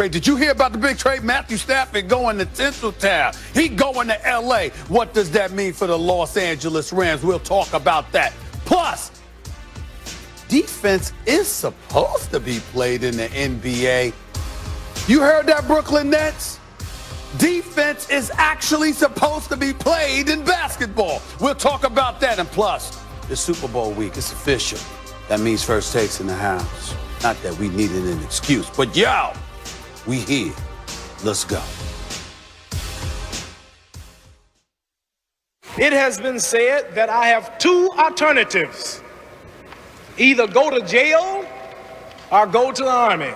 Did you hear about the big trade? Matthew Stafford going to Tinseltown. He going to L.A. What does that mean for the Los Angeles Rams? We'll talk about that. Plus, defense is supposed to be played in the NBA. You heard that, Brooklyn Nets? Defense is actually supposed to be played in basketball. We'll talk about that. And plus, it's Super Bowl week. It's official. That means First Takes in the house. Not that we needed an excuse, but yo, we here. Let's go. It has been said that I have two alternatives. Either go to jail or go to the army.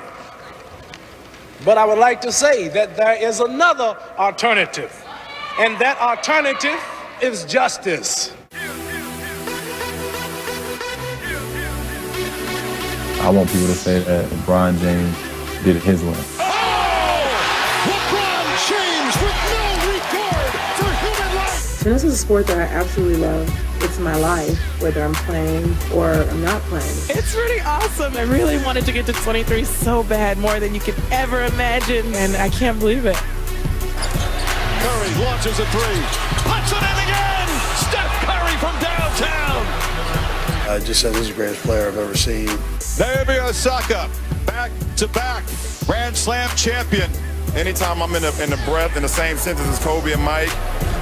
But I would like to say that there is another alternative, and that alternative is justice. I want people to say that LeBron James did it his way. Oh! LeBron James with no regard for human life. Tennis is a sport that I absolutely love. It's my life, whether I'm playing or I'm not playing. It's pretty awesome. I really wanted to get to 23 so bad, more than you could ever imagine, and I can't believe it. Curry launches a three. Puts it in again! Steph Curry from downtown! I just said this is the greatest player I've ever seen. Naomi Osaka, back-to-back Grand Slam champion. Anytime I'm in the breath, in the same sentence as Kobe and Mike,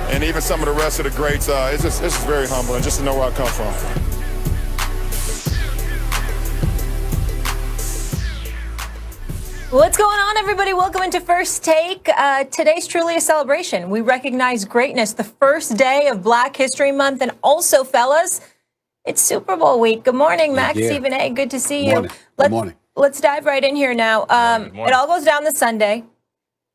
and even some of the rest of the greats, it's just very humbling just to know where I come from. What's going on, everybody? Welcome into First Take. Today's truly a celebration. We recognize greatness, the first day of Black History Month, and also, fellas, it's Super Bowl week. Good morning, Max, Stephen A. Good to see you. Good morning. Let's dive right in here now. It all goes down this Sunday.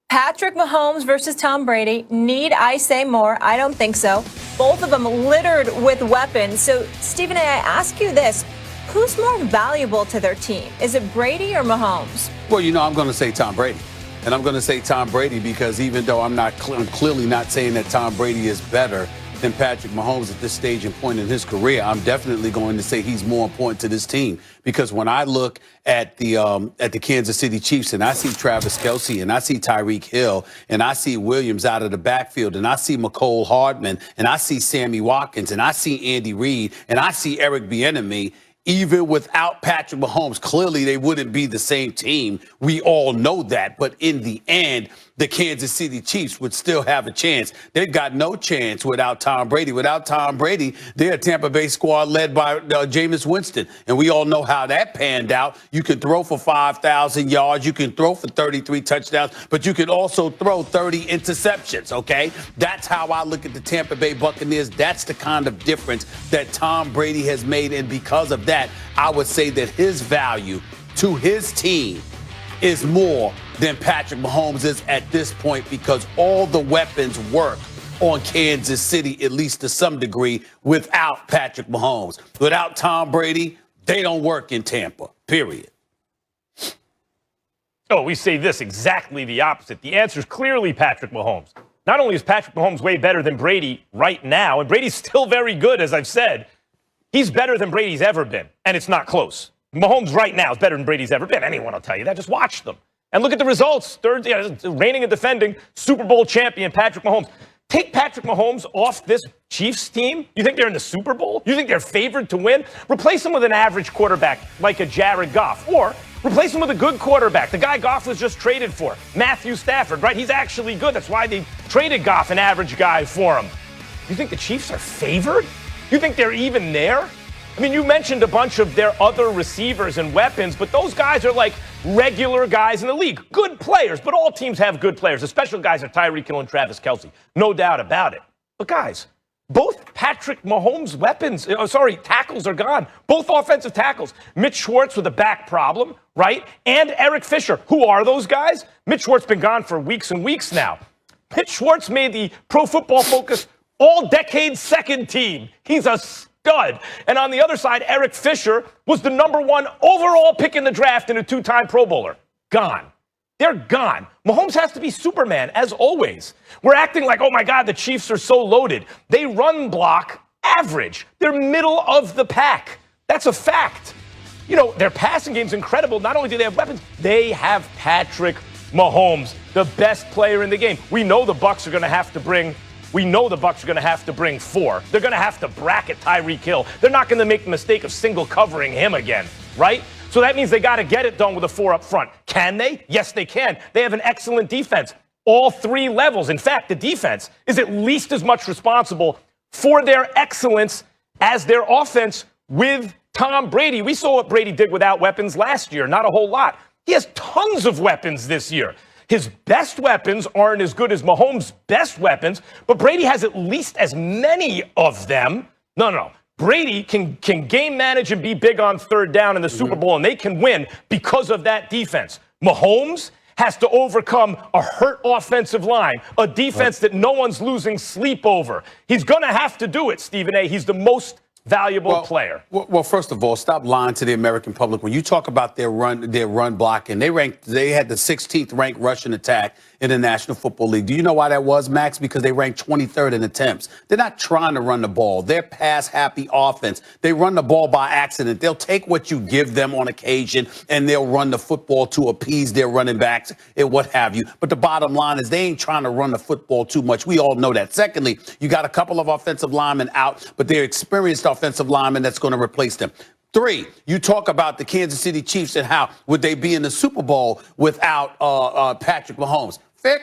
Patrick Mahomes versus Tom Brady. Need I say more? I don't think so. Both of them littered with weapons. So, Stephen A., I ask you this. Who's more valuable to their team? Is it Brady or Mahomes? Well, I'm going to say Tom Brady. And I'm going to say Tom Brady because even though I'm clearly not saying that Tom Brady is better than Patrick Mahomes at this stage and point in his career, I'm definitely going to say he's more important to this team. Because when I look at the Kansas City Chiefs and I see Travis Kelce and I see Tyreek Hill and I see Williams out of the backfield and I see McCole Hardman and I see Sammy Watkins and I see Andy Reid and I see Eric Bieniemy, even without Patrick Mahomes, clearly they wouldn't be the same team. We all know that. But in the end, the Kansas City Chiefs would still have a chance. They've got no chance without Tom Brady. Without Tom Brady, they're a Tampa Bay squad led by Jameis Winston. And we all know how that panned out. You can throw for 5,000 yards. You can throw for 33 touchdowns. But you can also throw 30 interceptions, okay? That's how I look at the Tampa Bay Buccaneers. That's the kind of difference that Tom Brady has made. And because of that, I would say that his value to his team is more than Patrick Mahomes is at this point because all the weapons work on Kansas City, at least to some degree, without Patrick Mahomes. Without Tom Brady, they don't work in Tampa, period. Oh, we say this exactly the opposite. The answer is clearly Patrick Mahomes. Not only is Patrick Mahomes way better than Brady right now, and Brady's still very good, as I've said, he's better than Brady's ever been, and it's not close. Mahomes right now is better than Brady's ever been. Anyone will tell you that. Just watch them. And look at the results. Reigning and defending Super Bowl champion Patrick Mahomes. Take Patrick Mahomes off this Chiefs team. You think they're in the Super Bowl? You think they're favored to win? Replace him with an average quarterback like a Jared Goff. Or replace him with a good quarterback. The guy Goff was just traded for, Matthew Stafford, right? He's actually good. That's why they traded Goff, an average guy, for him. You think the Chiefs are favored? You think they're even there? I mean, you mentioned a bunch of their other receivers and weapons, but those guys are like regular guys in the league. Good players, but all teams have good players. The special guys are Tyreek Hill and Travis Kelce. No doubt about it. But guys, both Patrick Mahomes' tackles are gone. Both offensive tackles. Mitch Schwartz with a back problem, right? And Eric Fisher. Who are those guys? Mitch Schwartz been gone for weeks and weeks now. Mitch Schwartz made the Pro Football Focus all-decade second team. He's a stud. And on the other side, Eric Fisher was the #1 overall pick in the draft and a 2-time Pro Bowler. Gone. They're gone. Mahomes has to be Superman, as always. We're acting like, oh, my God, the Chiefs are so loaded. They run block average. They're middle of the pack. That's a fact. You know, their passing game's incredible. Not only do they have weapons, they have Patrick Mahomes, the best player in the game. We know the Bucs are going to have to bring 4. They're going to have to bracket Tyreek Hill. They're not going to make the mistake of single covering him again, right? So that means they got to get it done with a 4 up front. Can they? Yes, they can. They have an excellent defense. All 3 levels. In fact, the defense is at least as much responsible for their excellence as their offense with Tom Brady. We saw what Brady did without weapons last year. Not a whole lot. He has tons of weapons this year. His best weapons aren't as good as Mahomes' best weapons, but Brady has at least as many of them. No. Brady can game manage and be big on third down in the Super Bowl, and they can win because of that defense. Mahomes has to overcome a hurt offensive line, a defense that no one's losing sleep over. He's going to have to do it, Stephen A. He's the most valuable player. Well, first of all, stop lying to the American public. When you talk about their run blocking, they had the 16th ranked rushing attack in the National Football League. Do you know why that was, Max? Because they ranked 23rd in attempts. They're not trying to run the ball. They're pass-happy offense. They run the ball by accident. They'll take what you give them on occasion, and they'll run the football to appease their running backs and what have you. But the bottom line is they ain't trying to run the football too much. We all know that. Secondly, you got a couple of offensive linemen out, but they're experienced offensive linemen that's going to replace them. 3, you talk about the Kansas City Chiefs and how would they be in the Super Bowl without Patrick Mahomes. Fair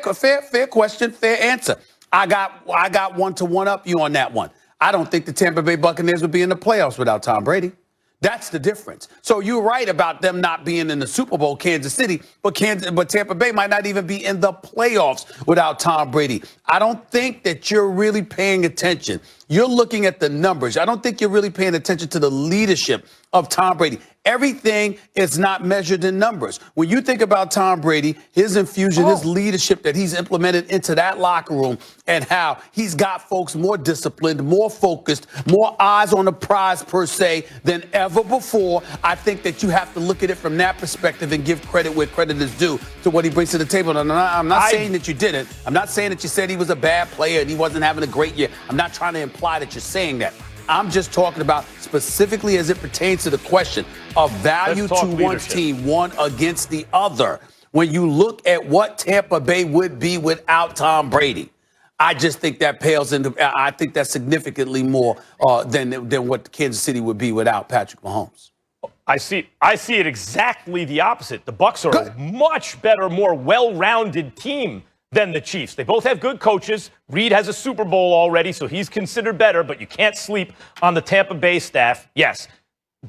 question, fair answer. I got one to one up you on that one. I don't think the Tampa Bay Buccaneers would be in the playoffs without Tom Brady. That's the difference. So you're right about them not being in the Super Bowl, Kansas City, but Tampa Bay might not even be in the playoffs without Tom Brady. I don't think that you're really paying attention. You're looking at the numbers. I don't think you're really paying attention to the leadership of Tom Brady. Everything is not measured in numbers. When you think about Tom Brady, his infusion, his leadership that he's implemented into that locker room and how he's got folks more disciplined, more focused, more eyes on the prize per se than ever before, I think that you have to look at it from that perspective and give credit where credit is due to what he brings to the table. And I'm not saying that you didn't. I'm not saying that you said he was a bad player and he wasn't having a great year. I'm not trying to imply that you're saying that. I'm just talking about specifically as it pertains to the question of value to one team, one against the other. When you look at what Tampa Bay would be without Tom Brady, I just think that pales into. I think that's significantly more than what Kansas City would be without Patrick Mahomes. I see it exactly the opposite. The Bucs are a much better, more well-rounded team than the Chiefs. They both have good coaches. Reed has a Super Bowl already, so he's considered better, but you can't sleep on the Tampa Bay staff. Yes,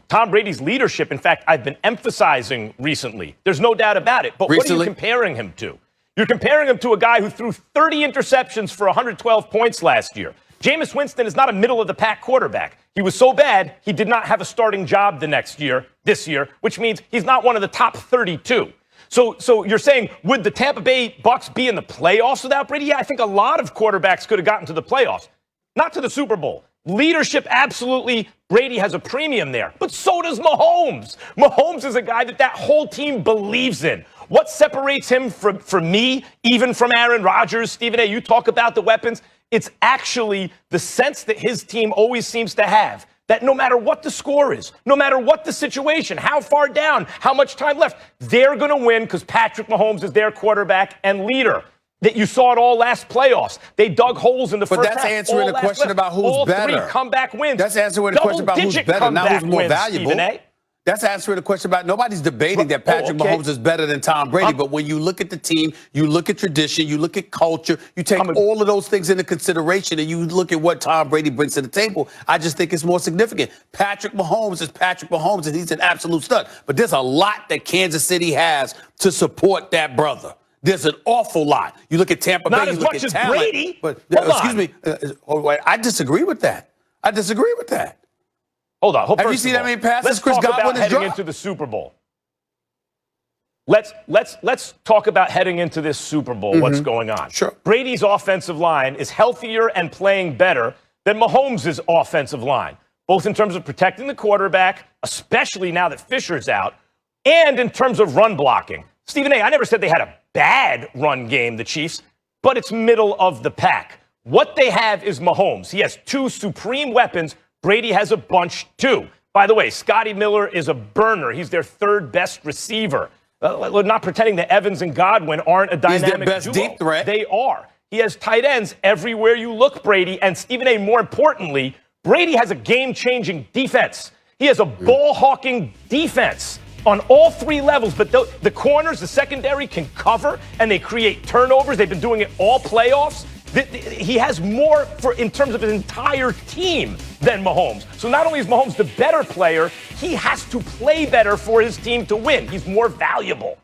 Tom Brady's leadership, in fact, I've been emphasizing recently. There's no doubt about it. But what are you comparing him to? You're comparing him to a guy who threw 30 interceptions for 112 points last year. Jameis Winston is not a middle-of-the-pack quarterback. He was so bad, he did not have a starting job this year, which means he's not one of the top 32. So you're saying, would the Tampa Bay Bucs be in the playoffs without Brady? Yeah, I think a lot of quarterbacks could have gotten to the playoffs, not to the Super Bowl. Leadership, absolutely. Brady has a premium there, but so does Mahomes. Mahomes is a guy that whole team believes in. What separates him from me, even from Aaron Rodgers, Stephen A., you talk about the weapons. It's actually the sense that his team always seems to have, that no matter what the score is, no matter what the situation, how far down, how much time left, they're going to win because Patrick Mahomes is their quarterback and leader. That you saw it all last playoffs. They dug holes in the first half. But that's answering the question about who's better. All 3 comeback wins. That's answering the question about who's better, not who's more valuable. That's answering the question about nobody's debating that Patrick Mahomes is better than Tom Brady. But when you look at the team, you look at tradition, you look at culture, you take all of those things into consideration and you look at what Tom Brady brings to the table, I just think it's more significant. Patrick Mahomes is Patrick Mahomes and he's an absolute stud. But there's a lot that Kansas City has to support that brother. There's an awful lot. You look at Tampa Bay, you look at talent. Brady. But excuse me, I disagree with that. Hold on. Have you seen how many passes Chris Godwin has heading into the Super Bowl? Let's talk about heading into this Super Bowl. What's going on? Sure. Brady's offensive line is healthier and playing better than Mahomes' offensive line, both in terms of protecting the quarterback, especially now that Fisher's out, and in terms of run blocking. Stephen A., I never said they had a bad run game, the Chiefs, but it's middle of the pack. What they have is Mahomes. He has 2 supreme weapons. Brady has a bunch too. By the way, Scotty Miller is a burner. He's their 3rd best receiver. We're not pretending that Evans and Godwin aren't a dynamic He's their best duo. deep threat. They are. He has tight ends everywhere you look, Brady. And Stephen A., more importantly, Brady has a game-changing defense. He has a ball-hawking defense on all three levels. But the corners, the secondary can cover, and they create turnovers. They've been doing it all playoffs. He has more in terms of his entire team than Mahomes. So not only is Mahomes the better player, he has to play better for his team to win. He's more valuable.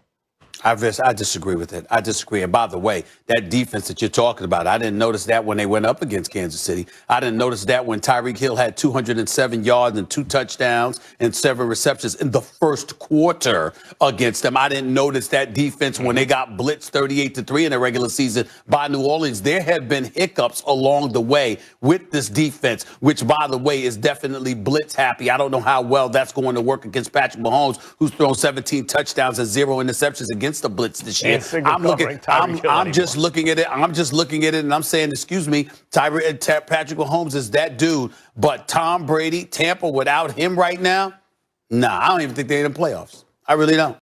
I disagree with it. I disagree. And by the way, that defense that you're talking about, I didn't notice that when they went up against Kansas City. I didn't notice that when Tyreek Hill had 207 yards and 2 touchdowns and 7 receptions in the first quarter against them. I didn't notice that defense when they got blitzed 38-3 in the regular season by New Orleans. There have been hiccups along the way with this defense, which, by the way, is definitely blitz happy. I don't know how well that's going to work against Patrick Mahomes, who's thrown 17 touchdowns and 0 interceptions against the blitz this year. I'm just looking at it. And I'm saying, excuse me, Patrick Mahomes is that dude. But Tom Brady, Tampa, without him right now, nah, I don't even think they're in the playoffs. I really don't.